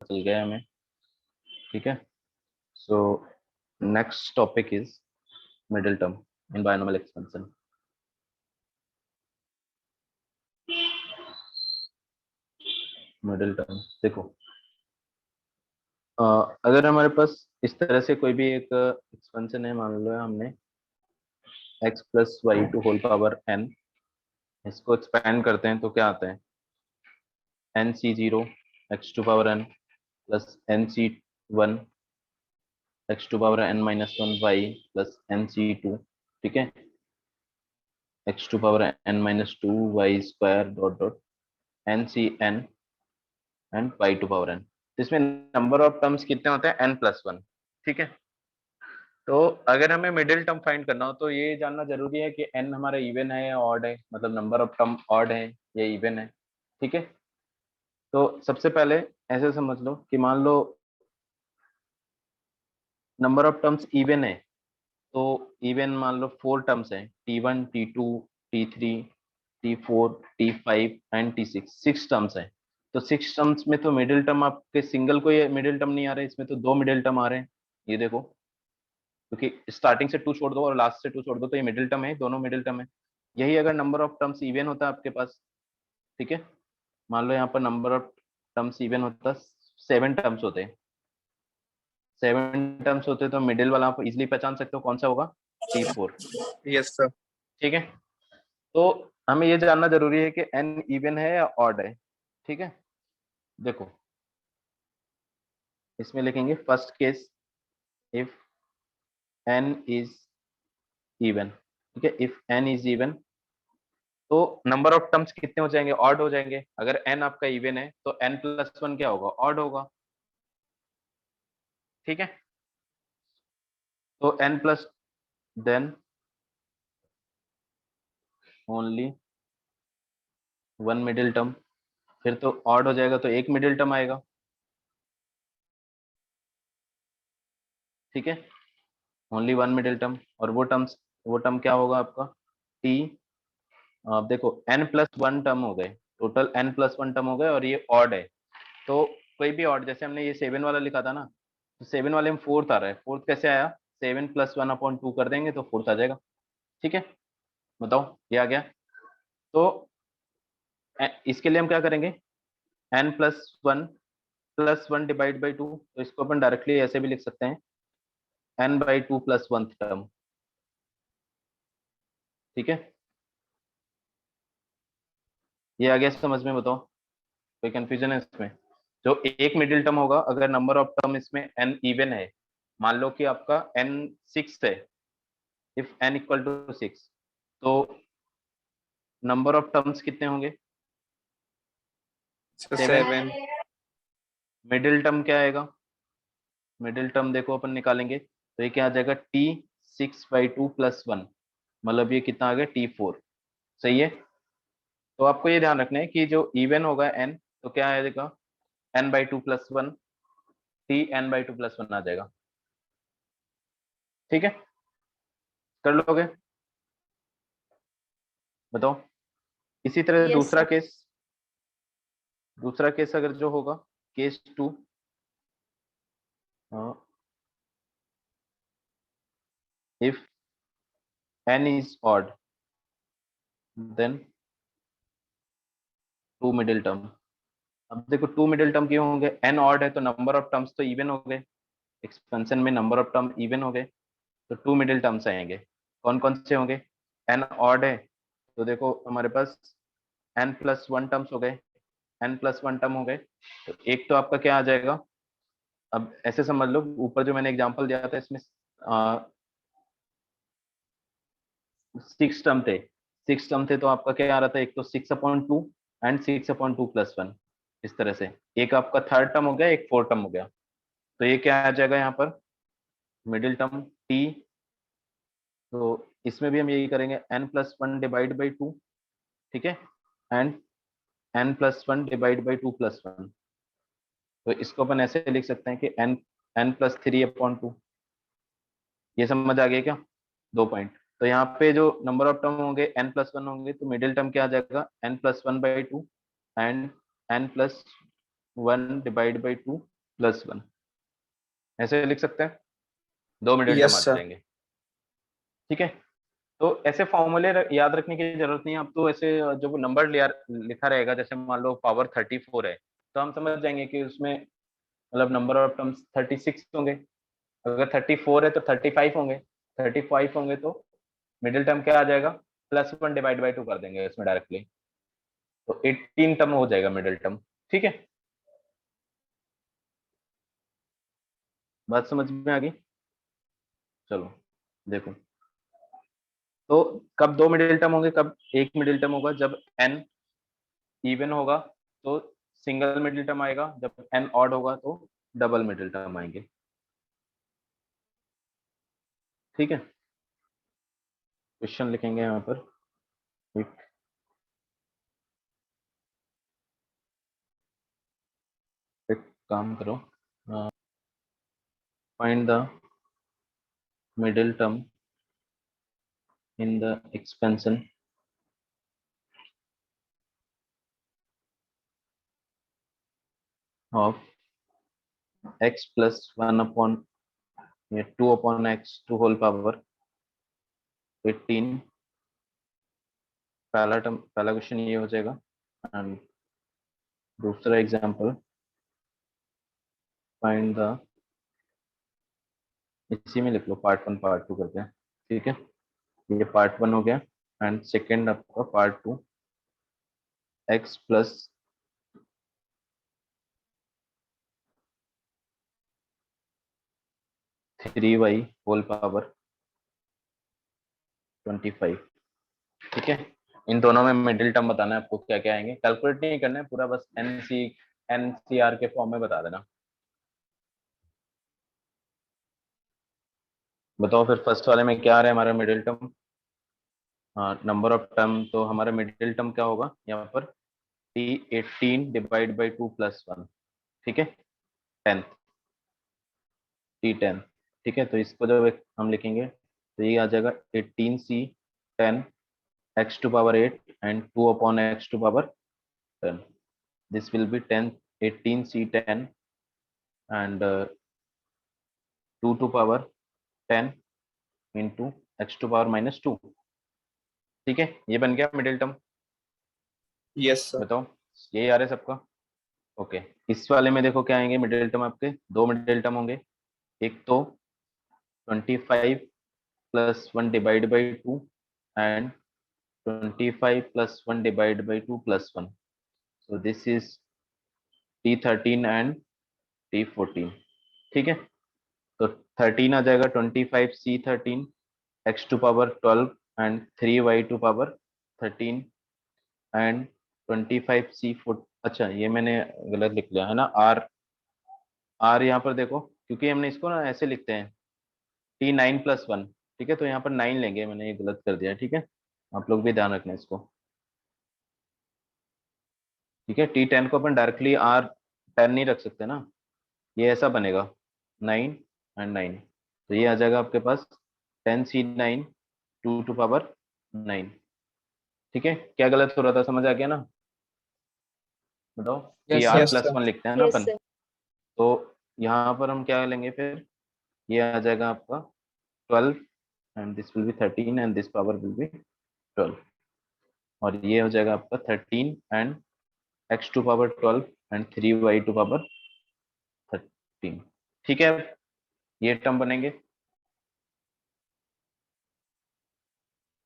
चल गया हमें। ठीक है, so next topic is middle term in binomial expansion. Middle term देखो, अगर हमारे पास इस तरह से कोई भी एक एक्सपेंशन है, मान लो हमने x plus Y to whole power n, इसको एक्सपेंड करते हैं तो क्या आता है N C zero X to power n plus N C one X to power n minus one Y plus N C two. ठीक है, X to power n minus two Y square dot dot N C N and Y to power n। इसमें number of terms कितने होते हैं n plus one. ठीक है, तो अगर हमें मिडिल टर्म फाइंड करना हो तो ये जानना जरूरी है कि n हमारा इवन है या ऑड है, मतलब नंबर ऑफ टर्म ऑड है या इवन है। ठीक है, तो सबसे पहले ऐसे समझ लो कि मान लो नंबर ऑफ टर्म्स इवन है, तो इवन मान लो 4 टर्म्स है, t1 t2 t3 t4 t5 and t6, 6 terms है। तो 6 टर्म्स में तो मिडिल टर्म आपके सिंगल कोई मिडिल टर्म नहीं आ रहे, इसमें तो 2 मिडिल टर्म आ रहे हैं। ये देखो, क्योंकि स्टार्टिंग से 2 छोड़ दो और लास्ट से 2 छोड़ दो तो ये मिडिल टर्म है, दोनों मिडिल टर्म है। यही अगर नंबर ऑफ टर्म्स इवन होता है आपके पास, ठीक है, मान लो यहाँ पर नंबर ऑफ टर्म्स इवन होता, 7 टर्म्स होते हैं, 7 टर्म्स होते तो मिडिल वाला आप इजिली पहचान सकते हो कौन सा होगा, t4। Yes sir. ठीक है, तो हमें ये जानना जरूरी है कि n इवन है या ऑड है। ठीक है, देखो इसमें लिखेंगे first case if n is even. ठीक है, इफ n इज इवन तो नंबर ऑफ टर्म्स कितने हो जाएंगे, ऑड हो जाएंगे। अगर n आपका इवन है तो n प्लस वन क्या होगा, ऑड होगा। ठीक है, तो n plus then only one middle term, फिर तो ऑड हो जाएगा तो एक मिडिल टर्म आएगा। ठीक है, ओनली वन मिडिल टर्म, और वो टर्म क्या होगा आपका t। आप देखो n प्लस वन टर्म हो गए, total n plus one term हो गए और ये ऑड है। तो कोई भी ऑड, जैसे हमने ये 7 वाला लिखा था ना, तो 7 वाले में फोर्थ आ रहा है, फोर्थ कैसे आया, 7 प्लस वन अपॉन टू कर देंगे तो फोर्थ आ जाएगा। ठीक है, बताओ ये आ गया। तो इसके लिए हम क्या करेंगे, n+1 डिवाइड बाई टू, तो इसको अपन डायरेक्टली ऐसे भी लिख सकते हैं n/2 प्लस वन टर्म। ठीक है, ये आ गया समझ में, बताओ कोई कंफ्यूजन है इसमें। जो एक मिडिल टर्म होगा, अगर नंबर ऑफ टर्म इसमें n इवन है, मान लो कि आपका n 6 है, इफ n इक्वल टू 6, तो नंबर ऑफ टर्म्स कितने होंगे, 7। 7। मिडिल टर्म क्या आएगा, मिडिल टर्म देखो अपन निकालेंगे तो ये क्या आ जाएगा t6/2 प्लस वन, मतलब ये कितना आ गया t4। सही है, तो आपको ये ध्यान रखना है कि जो इवन होगा n, तो क्या आएगा n/2 plus one, t n/2 plus one आ जाएगा। ठीक है, कर लोगे, बताओ। इसी तरह यस सर। दूसरा केस अगर जो होगा case 2, if n is odd then two middle term. अब देखो टू मिडिल टर्म क्यों होंगे, n ऑड है तो नंबर ऑफ टर्म्स तो इवन हो गए, एक्सपेंशन में नंबर ऑफ टर्म इवन हो गए, तो टू मिडिल टर्म्स आएंगे। कौन कौन से होंगे, n ऑड है तो देखो हमारे पास n+1 टर्म्स हो गए, n+1 टर्म हो गए, तो एक तो आपका क्या आ जाएगा, अब ऐसे समझ लो ऊपर जो मैंने एग्जांपल दिया था इसमें 6 टर्म थे, 6 टर्म थे तो आपका क्या आ रहा था, एक तो 6/2 एंड 6/2 प्लस वन, इस तरह से एक आपका थर्ड टर्म हो गया, एक फोर्थ टर्म हो गया। तो ये क्या आ जाएगा यहाँ पर मिडिल टर्म t। तो इसमें भी हम यही करेंगे n+1 डिवाइड बाई टू। ठीक है, and n+1 divide by two plus one, तो इसको अपन ऐसे लिख सकते हैं कि n+3/2। ये समझ आ गया क्या, 2 पॉइंट। तो यहाँ पे जो नंबर ऑफ टर्म होंगे n+1 होंगे, तो मिडिल टर्म क्या आ जाएगा n+1/2 and n+2 1 divide by 2 plus 1, ऐसे लिख सकते हैं, 2 मिडिल टर्म यस आ सर। जाएंगे। ठीक है, तो ऐसे फॉर्मूले याद रखने की जरूरत नहीं है। अब तो ऐसे जो नंबर लिखा रहेगा, जैसे मान लो पावर 34 है, तो हम समझ जाएंगे कि उसमें मतलब नंबर ऑफ टर्म्स 36 होंगे। अगर 34 है तो 35 होंगे, 35 होंगे तो मिडिल टर्म क्या आ जाएगा, +1 डिवाइड बाई 2 कर देंगे इसमें डायरेक्टली, तो 18 टर्म हो जाएगा मिडिल टर्म। ठीक है, बात समझ में आ गई? चलो देखो, तो कब 2 मिडिल टर्म होंगे, कब एक मिडिल टर्म होगा, जब n इवन होगा तो सिंगल मिडिल टर्म आएगा, जब n ऑड होगा तो डबल मिडिल टर्म आएंगे। ठीक है, क्वेश्चन लिखेंगे यहाँ पर, एक काम करो, find the middle term in the expansion of x plus 1 upon 2 upon x to whole power 18। पहला टर्म, पहला क्वेश्चन ये हो जाएगा। एंड दूसरा एग्जांपल, फाइंड द, इसी में लिख लो पार्ट 1 पार्ट 2 करते हैं। ठीक है, ये पार्ट 1 हो गया, एंड सेकेंड आपका part 2, x plus 3y whole power 25। ठीक है, इन दोनों में मिडिल टर्म बताना है आपको, क्या क्या आएंगे, कैलकुलेट नहीं करना है पूरा, बस एनसीआर के फॉर्म में बता देना। बताओ फिर फर्स्ट वाले में क्या आ रहा है हमारा मिडिल टर्म। हाँ, नंबर ऑफ टर्म, तो हमारा मिडिल टर्म क्या होगा यहाँ पर, T18 डिवाइड बाई 2 प्लस 1। ठीक है, 10, T10। ठीक है, तो इसको जब हम लिखेंगे तो ये आ जाएगा 18C10 x to power 8 and 2 upon x to power 10। This will be 10 18C10 and 2 to power 10 into x to power -2। ठीक है, ये बन गया मिडिल टर्म। Yes sir. बताओ, यही आ रहा है सबका? ओके, इस वाले में देखो क्या आएंगे मिडिल टर्म आपके, दो मिडिल टर्म होंगे। एक तो 25 plus 1 divide by 2 and 25 plus 1 divide by 2 plus 1, so this is T13 and T14। ठीक है, तो 13 आ जाएगा 25C13 x to power 12 and 3y to power 13 and 25C4। अच्छा, ये मैंने गलत लिख लिया है ना, आर यहाँ पर देखो, क्योंकि हमने इसको ना ऐसे लिखते हैं T9+1। ठीक है, तो यहाँ पर 9 लेंगे, मैंने ये गलत कर दिया। ठीक है, आप लोग भी ध्यान रखना इसको। ठीक है, T10 को अपन डायरेक्टली R10 नहीं रख सकते ना, ये ऐसा बनेगा 9 एंड 9, तो ये आ जाएगा आपके पास 10C9 2 टू पावर 9। ठीक है, क्या गलत हो रहा था, समझ आ गया ना? बताओ, कि yes R yes plus sir. One लिखते हैं ना यस अपन, सर। तो यहाँ पर हम क्या लेंगे फिर, ये आ जाएगा आपका 12 and this will be 13 and this power will be 12, और ये हो जाएगा आपका 13 and x to power 12 and 3y to power 13। ठीक है, ये टर्म बनेंगे।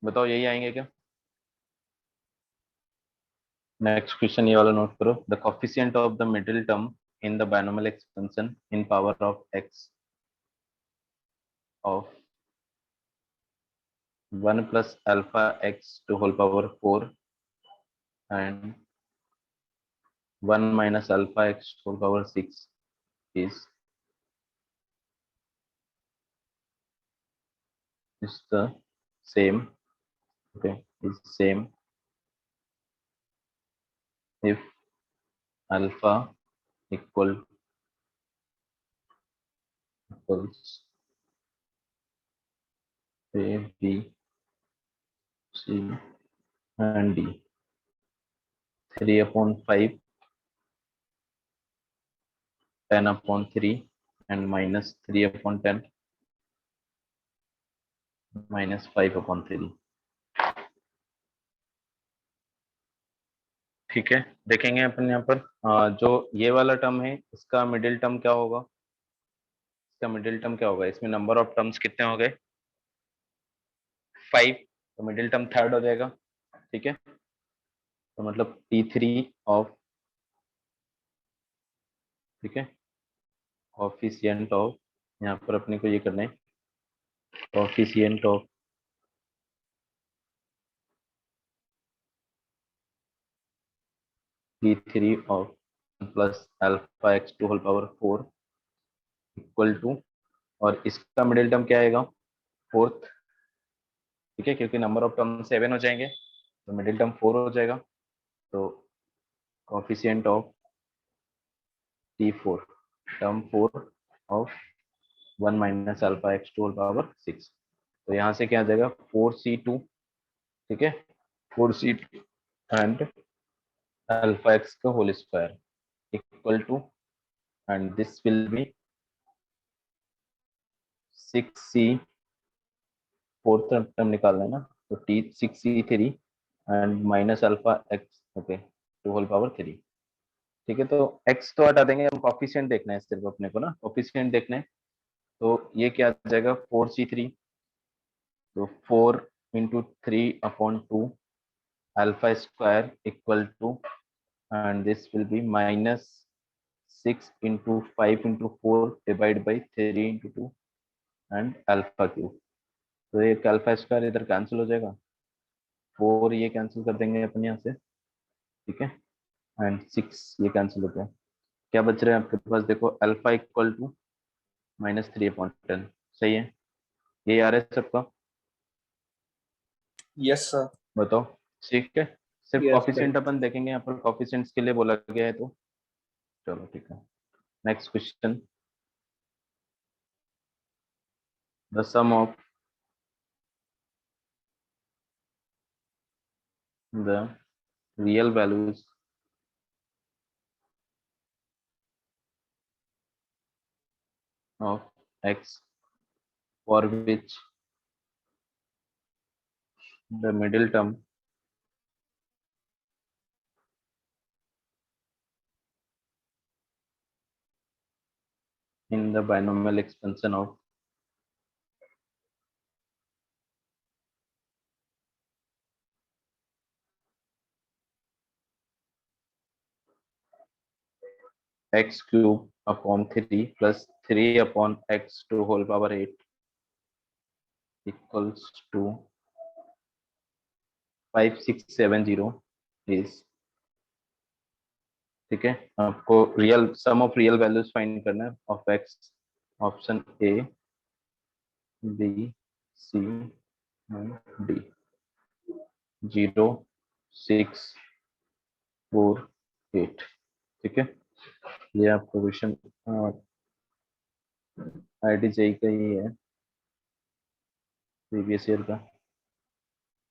बताओ, यही आएंगे क्या? नेक्स्ट क्वेश्चन ये वाला नोट करो, the coefficient of the middle term in the binomial expansion in power of x of 1 plus alpha x to whole power 4 and 1 minus alpha x whole power 6 is the same. Okay, is same if alpha equals a, b, c and d। 3/5 10/3 and -3/10 -5/3। ठीक है, देखेंगे अपन यहाँ पर जो ये वाला term है इसका मिडिल टर्म क्या होगा। इसका मिडिल टर्म क्या होगा, इसमें नंबर ऑफ टर्म्स कितने हो गए 5, तो मिडिल टर्म थर्ड हो जाएगा। ठीक है, तो मतलब T3 ऑफ, ठीक है, कोफिशिएंट ऑफ, यहाँ पर अपने को ये करना है coefficient of T3 of plus alpha x to whole power 4 equal to, और इसका मिडिल टर्म क्या आएगा फोर्थ। ठीक है, क्योंकि नंबर ऑफ टर्म 7 हो जाएंगे तो मिडिल टर्म 4 हो जाएगा। तो coefficient of T4 term 4 of 1 minus alpha x to whole power 6, तो यहाँ से क्या आ जाएगा 4C2। ठीक है, 4C2 एंड अल्फा एक्स का whole square equal to, and this will be 6C, fourth term निकालना है ना, तो T 6C3 and minus alpha x, okay, to whole power 3। ठीक है, तो x तो हटा देंगे, हम कोफिशिएंट देखना है सिर्फ अपने को ना, कोफिशिएंट देखना है। तो ये क्या आ जाएगा 4C3, तो 4 × 3/2 alpha square equal to, and this will be -6 × 5 × 4 divide by 3 × 2 and alpha cube. तो एक अल्फा स्क्वायर इधर कैंसिल हो जाएगा, 4 ये कैंसिल कर देंगे अपन यहाँ से। ठीक है, एंड 6 ये कैंसिल हो गया, क्या बच रहा है आपके पास, देखो अल्फा इक्वल टू -3/10। सही है, ये आ रहा है सबका, Yes, sir. बताओ। ठीक है, सिर्फ Yes, कॉफिशिएंट correct. अपन देखेंगे यहाँ पर, कॉफिशिएंट्स के लिए बोला गया है, तो चलो ठीक है। Next question, the sum of the real values of x for which the middle term in the binomial expansion of x cube upon 3 plus 3 upon x to whole power 8 equals to 5670 is। ठीक है, आपको real sum of real values find करना है of x, option A, B, C and D. 0, 6, 4, 8। ठीक है, ये आपको question IIT-JEE का ही है, प्रीवियस ईयर का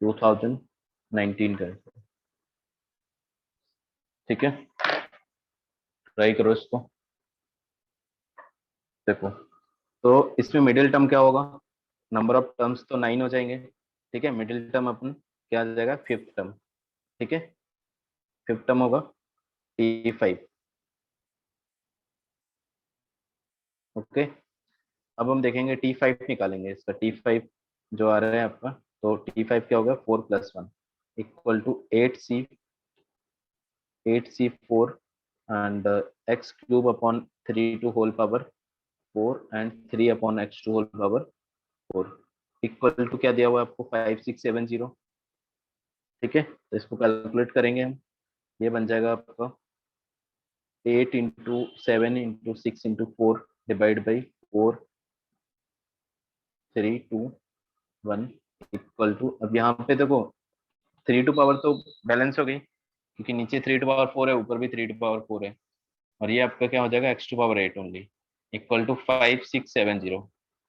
2019 का है। ठीक है, ट्राई करो इसको। देखो, तो इसमें मिडिल टर्म क्या होगा, नंबर ऑफ टर्म्स तो 9 हो जाएंगे। ठीक है, मिडिल टर्म अपन क्या आ जाएगा फिफ्थ टर्म। ठीक है, फिफ्थ टर्म होगा T5। ओके, अब हम देखेंगे T5 निकालेंगे, इसका T5 जो आ रहा है आपका, तो T5 क्या होगा 4 + 1 equal to 8C 4 and x cube upon 3 to whole power 4 and 3 upon x to whole power 4 equal to क्या दिया हुआ है आपको 5670। ठीक है, तो इसको कैलकुलेट करेंगे हम, ये बन जाएगा आपका 8 × 7 × 6 × 4 डिवाइड बाई 4 3 2 1 इक्वल टू, अब यहाँ पे देखो 3 टू पावर तो बैलेंस हो गई, क्योंकि नीचे 3 टू पावर 4 है, ऊपर भी 3 टू पावर 4 है, और ये आपका क्या हो जाएगा x to power 8 only equal to 5670।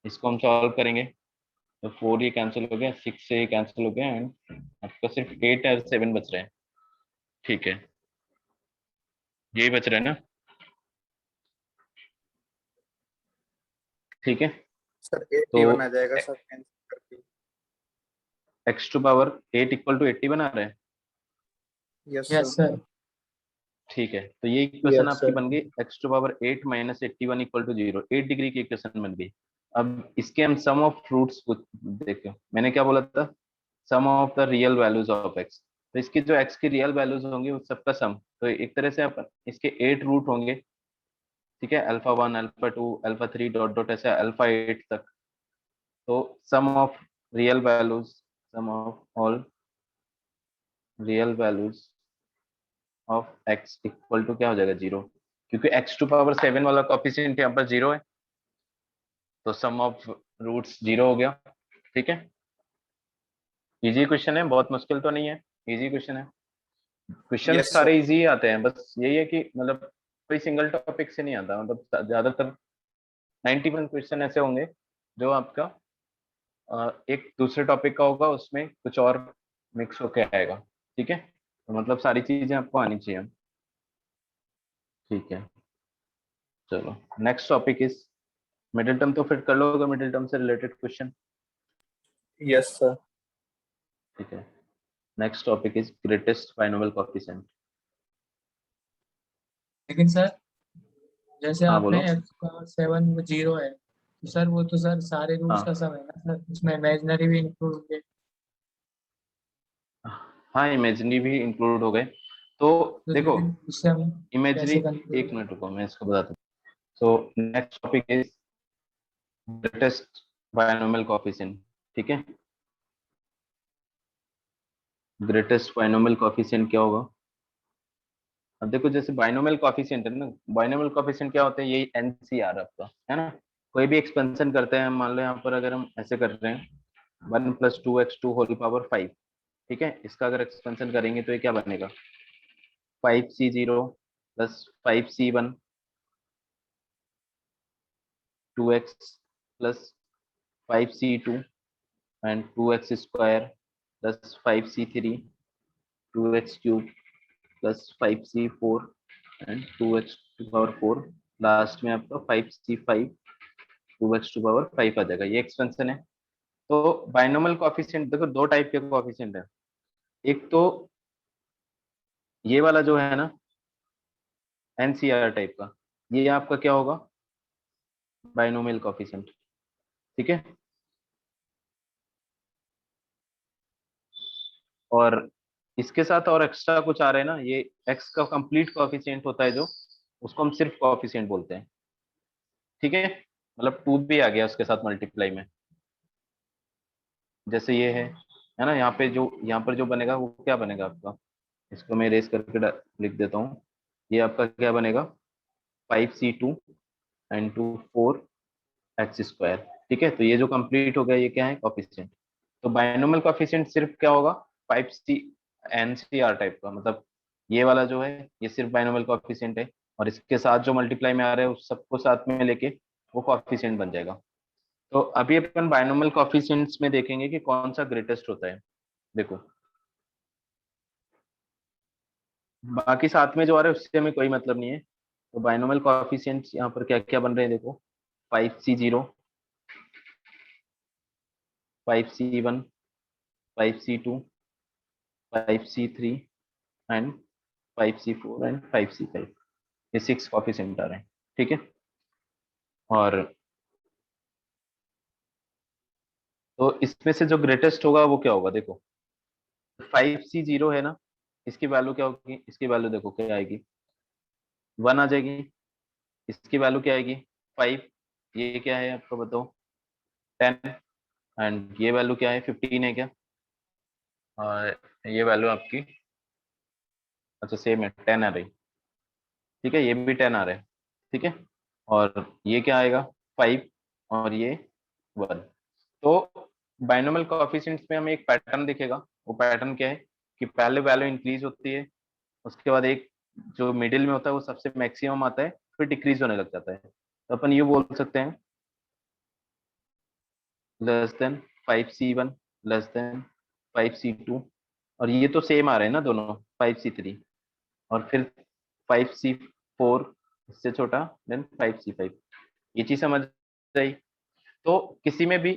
इसको हम सॉल्व करेंगे, तो 4 ये कैंसिल हो गया, 6 से ये कैंसिल हो गया, एंड आपका सिर्फ 8 और 7 बच रहे हैं। ठीक है, यही बच रहा है ना। ठीक है, सर तो 81 आ जाएगा सर, कैंसिल करके। x to power 8 equal to 80 बना रहे हैं। Yes yes sir. सर। ठीक है, तो ये इक्वेशन यस आपकी सर। बन गई x to power 8 minus 81 equal to 0, 8 degree की इक्वेशन बन गई। अब इसके हम सम ऑफ रूट्स देखो, मैंने क्या बोला था, sum of the real values of x। तो इसकी जो x की रियल वैल्यूज होंगी उस सबका सम, तो एक तरह से आप इसके 8 रूट होंगे। ठीक है, alpha 1 alpha 2 alpha 3 dot dot ऐसे अल्फा 8 तक। तो sum of real values, sum of all real values of x equal to क्या हो जाएगा, 0, क्योंकि x टू पावर 7 वाला कोफिशिएंट यहाँ पर 0 है, तो सम ऑफ रूट्स 0 हो गया। ठीक है, इजी क्वेश्चन है, बहुत मुश्किल तो नहीं है, इजी क्वेश्चन है। क्वेश्चन यस सारे सर। इजी आते हैं, बस यही है कि मतलब कोई सिंगल टॉपिक से नहीं आता, मतलब ज्यादातर 91 क्वेश्चन ऐसे होंगे जो आपका एक दूसरे टॉपिक का होगा, उसमें कुछ और मिक्स होके आएगा। ठीक है, तो मतलब सारी चीजें आपको आनी चाहिए। ठीक है, चलो next topic is middle term. तो फिर कर लोगे मिडिल टर्म से रिलेटेड क्वेश्चन। Yes sir. ठीक है, next topic is greatest binomial coefficient. लेकिन सर जैसे हाँ आपने बोलो। x7 वो 0 है, तो सर वो तो सर सारे रूट्स का हाँ सम है ना सर, उसमें इमेजिनरी भी इंक्लूड होंगे। हाँ, इमेजिनरी भी इंक्लूड हो गए। तो तो देखो, लेकिन उससे हम इमेजिनरी, कैसे कंक्लूड एक करें? मिनट रुको मैं इसको बताता हूँ। So next topic is greatest binomial coefficient. ठीक है, ग्रेटेस्ट बाइनोमियल कोएफिशिएंट क्या होगा। अब देखो, जैसे बाइनोमियल कोएफिशिएंट है ना, बाइनोमियल कोएफिशिएंट क्या होता है, यही एनसीआर आपका है ना। कोई भी एक्सपेंशन करते हैं, मान लो यहाँ पर अगर हम ऐसे कर रहे हैं 1 + 2x2 होल पावर 5। ठीक है, इसका अगर एक्सपेंशन करेंगे तो ये क्या बनेगा, 5c0 plus 5c1 2x plus 5c2 and 2x square plus 5c3 2x cube plus 5c4 and 2x to power 4, last में आपका 5c5 2x टू पावर 5 आ जाएगा। ये एक्सपेंशन है। तो बाइनोमियल कोएफिशिएंट देखो, दो टाइप के कोएफिशिएंट है। एक तो ये वाला जो है ना, एनसीआर टाइप का, ये आपका क्या होगा, बाइनोमियल कोएफिशिएंट। ठीक है, और इसके साथ और एक्स्ट्रा कुछ आ रहे हैं ना, ये एक्स का कंप्लीट कोएफिशिएंट होता है जो, उसको हम सिर्फ कोएफिशिएंट बोलते हैं। ठीक है, मतलब 2 भी आ गया उसके साथ मल्टीप्लाई में, जैसे ये है ना, यहाँ पे जो यहाँ पर जो बनेगा वो क्या बनेगा आपका, इसको मैं रेस करके लिख देता हूँ। ये आपका क्या बनेगा, 5c2 एंड 4x स्क्वायर। ठीक है, तो ये जो कंप्लीट हो गया, ये क्या है, कोएफिशिएंट। तो बाइनोमियल कोएफिशिएंट सिर्फ क्या होगा, 5c एनसीआर टाइप का, मतलब ये वाला जो है ये सिर्फ बाइनोमियल कोएफिशिएंट है, और इसके साथ जो मल्टीप्लाई में आ रहा है उस सबको साथ में लेके वो कोएफिशिएंट बन जाएगा। तो अभी अपन बाइनोमियल कोएफिशिएंट्स में देखेंगे कि कौन सा ग्रेटेस्ट होता है। देखो, बाकी साथ में जो आ रहा है उससे हमें कोई मतलब नहीं है। तो बाइनोमियल कोएफिशिएंट्स यहाँ पर क्या क्या बन रहे हैं, देखो 5c0 5c1 5c2 5c3 and 5c4 and 5c5, ये 6 कोएफिशिएंट आ रहे हैं। ठीक है, और तो इसमें से जो ग्रेटेस्ट होगा वो क्या होगा, देखो 5c0 है ना, इसकी वैल्यू क्या होगी, इसकी वैल्यू देखो क्या आएगी, 1 आ जाएगी। इसकी वैल्यू क्या आएगी, 5। ये क्या है आपको बताओ, 10। एंड ये वैल्यू क्या है, 15 है क्या, और ये वैल्यू आपकी, अच्छा सेम है, 10 आ रही। ठीक है, ये भी 10 आ रहा है। ठीक है, और ये क्या आएगा, 5, और ये 1। तो बाइनोमियल कोएफिशिएंट्स में हमें एक पैटर्न दिखेगा। वो पैटर्न क्या है कि पहले वैल्यू इंक्रीज होती है, उसके बाद एक जो मिडिल में होता है वो सबसे मैक्सिमम आता है, फिर डिक्रीज होने लग जाता है। तो अपन ये बोल सकते हैं less than 5c1 less than 5c2, और ये तो सेम आ रहे हैं ना दोनों, 5c3, और फिर 5c4 इससे छोटा देन 5c5। ये चीज समझ आई। तो किसी में भी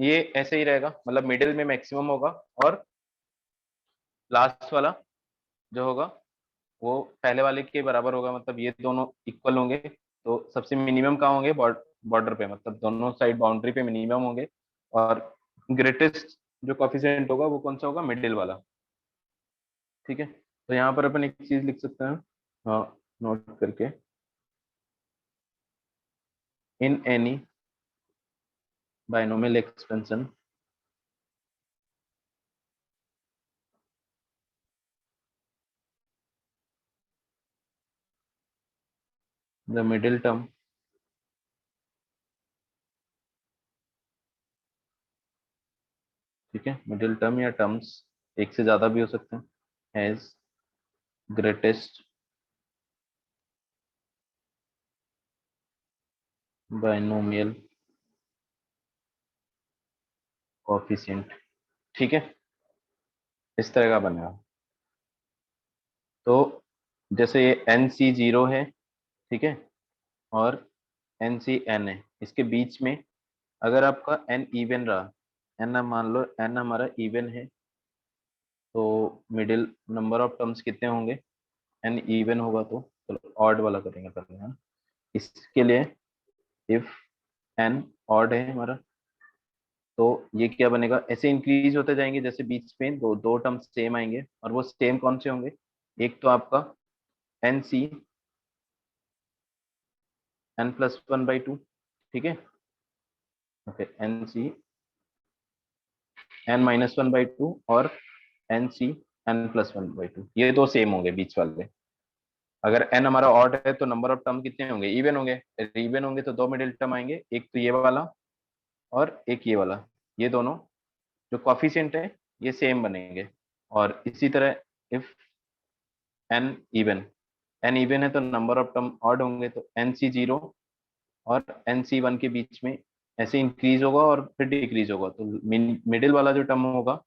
ये ऐसे ही रहेगा, मतलब मिडिल में मैक्सिमम होगा और लास्ट वाला जो होगा वो पहले वाले के बराबर होगा, मतलब ये दोनों इक्वल होंगे। तो सबसे मिनिमम कहाँ होंगे, बॉर्डर पे, मतलब दोनों साइड बाउंड्री पे मिनिमम होंगे। और ग्रेटेस्ट जो कोफिशिएंट होगा वो कौन सा होगा, मिडिल वाला। ठीक है, तो यहाँ पर अपन एक चीज लिख सकते हैं, हाँ, नोट करके, in any binomial expansion the middle term ठीक है, मिडिल टर्म या टर्म्स एक से ज्यादा भी हो सकते हैं, हैज ग्रेटेस्ट बाइनोमियल कोफिशिएंट। ठीक है, इस तरह का बनेगा। तो जैसे ये एन सी जीरो है, ठीक है, और एन सी एन है, इसके बीच में अगर आपका एन इवन रहा, एन मान लो एन हमारा इवन है, तो मिडिल नंबर ऑफ टर्म्स कितने होंगे, एन इवन होगा तो चलो ऑड वाला करेंगे पहले, है ना। इसके लिए इफ एन ऑड है हमारा, तो ये क्या बनेगा, ऐसे इंक्रीज होते जाएंगे जैसे बीच में दो दो टर्म सेम आएंगे, और वो सेम कौन से होंगे, एक तो आपका n C n plus one by two, ठीक है, okay, n C n minus one by two और n C n plus one by two, ये दो सेम होंगे बीच वाले। अगर एन हमारा ऑड है तो नंबर ऑफ टर्म कितने होंगे, इवन होंगे। इवन होंगे तो दो मिडिल टर्म आएंगे, एक तो ये वाला और एक ये वाला, ये दोनों जो कॉफिशिएंट है ये सेम बनेंगे। और इसी तरह इफ एन इवन है तो नंबर ऑफ टर्म ऑड होंगे, तो एन सी जीरो और एन सी वन के बीच में ऐसे इंक्रीज होगा और फिर डिक्रीज होगा, तो मिडिल वाला जो टर्म होगा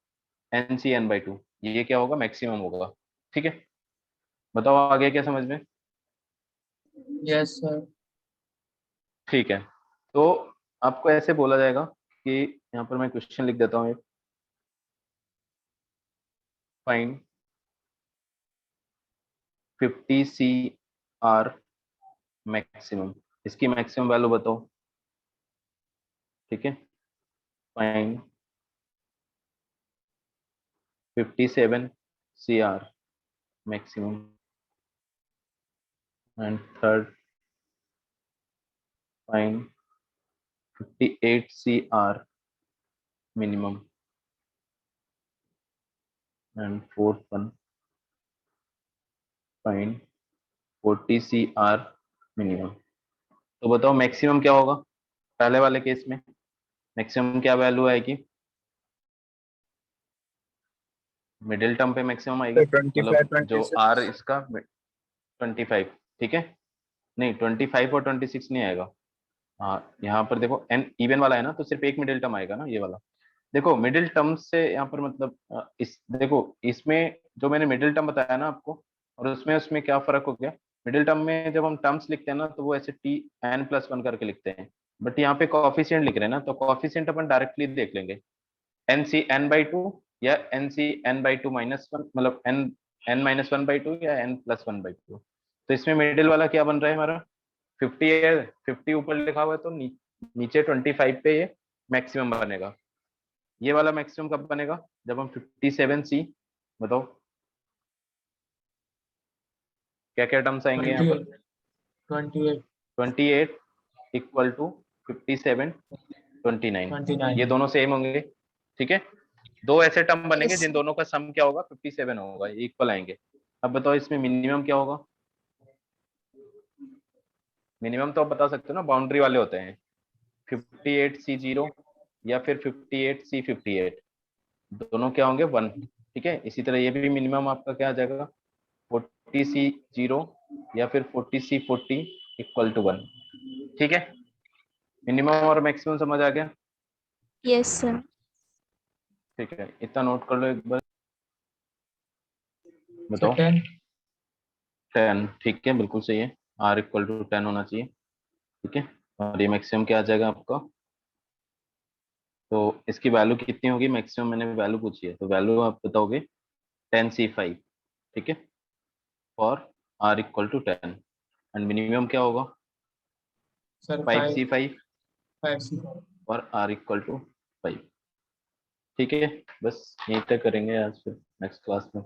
N C N by two, ये क्या होगा, मैक्सिमम होगा। ठीक है, बताओ आगे क्या समझ में। Yes sir. ठीक है, तो आपको ऐसे बोला जाएगा कि यहाँ पर मैं क्वेश्चन लिख देता हूँ, फाइंड 50 सी आर मैक्सिमम, इसकी मैक्सिमम वैल्यू बताओ। ठीक है, find 57 C R maximum, and third find 58 C R minimum, and fourth one find 40 C R minimum. तो बताओ मैक्सिमम क्या होगा, पहले वाले केस में मैक्सिमम क्या वैल्यू आएगी, मिडिल टर्म पे मैक्सिमम आएगी, तो 25, मतलब जो आर 26। इसका 25, ठीक है, नहीं 25 और 26 नहीं आएगा। हाँ, यहाँ पर देखो एन इवन वाला है ना, तो सिर्फ एक मिडिल टर्म आएगा ना, ये वाला। देखो मिडिल टर्म से यहाँ पर मतलब इस देखो इसमें जो मैंने मिडिल टर्म बताया ना आपको, और उसमें उसमें क्या फर्क हो गया, मिडिल टर्म में जब हम टर्म्स लिखते हैं ना तो वो ऐसे टी एन प्लस वन करके लिखते हैं, बट यहाँ पे कॉफिशिएंट लिख रहे हैं ना, तो कॉफिशिएंट अपन डायरेक्टली देख लेंगे, n C N by two या n C N by two minus one, मतलब n n minus one by two या n plus one by two. तो इसमें मिडिल वाला क्या बन रहा है हमारा, 50 है, 50 ऊपर लिखा हुआ है तो नीचे 25 पे ये मैक्सिमम बनेगा। ये वाला मैक्सिमम कब बनेगा, जब हम 57 सी, बताओ क्या क्या टर्म्स आएंगे यहाँ पर, 28, 28, 28 इक्वल टू 57, 29, 29। ये दोनों सेम होंगे। ठीक है, दो ऐसे टर्म बनेंगे यस जिन दोनों का सम क्या होगा, 57 होगा, इक्वल आएंगे। अब बताओ इसमें मिनिमम क्या होगा, मिनिमम तो आप बता सकते हो ना, बाउंड्री वाले होते हैं, 58 सी जीरो या फिर 58 सी 58, दोनों क्या होंगे, वन। ठीक है, इसी तरह ये भी मिनिमम आपका क्या आ जाएगा, 40 सी जीरो या फिर 40 सी 40 इक्वल टू वन। ठीक है, मिनिमम और मैक्सिमम समझ आ गया। Yes sir. ठीक है, इतना नोट कर लो एक बार, सर बताओ। 10। 10, ठीक है, बिल्कुल सही है, आर इक्वल टू 10 होना चाहिए। ठीक है, और ये मैक्सिमम क्या आ जाएगा आपका, तो इसकी वैल्यू कितनी होगी मैक्सिमम, मैंने वैल्यू पूछी है तो वैल्यू आप बताओगे 10C5, ठीक है, for R equal to 10, and minimum क्या होगा सर 5C5 5C और R इक्वल टू 5। ठीक है, बस यहीं तक करेंगे आज, फिर नेक्स्ट क्लास में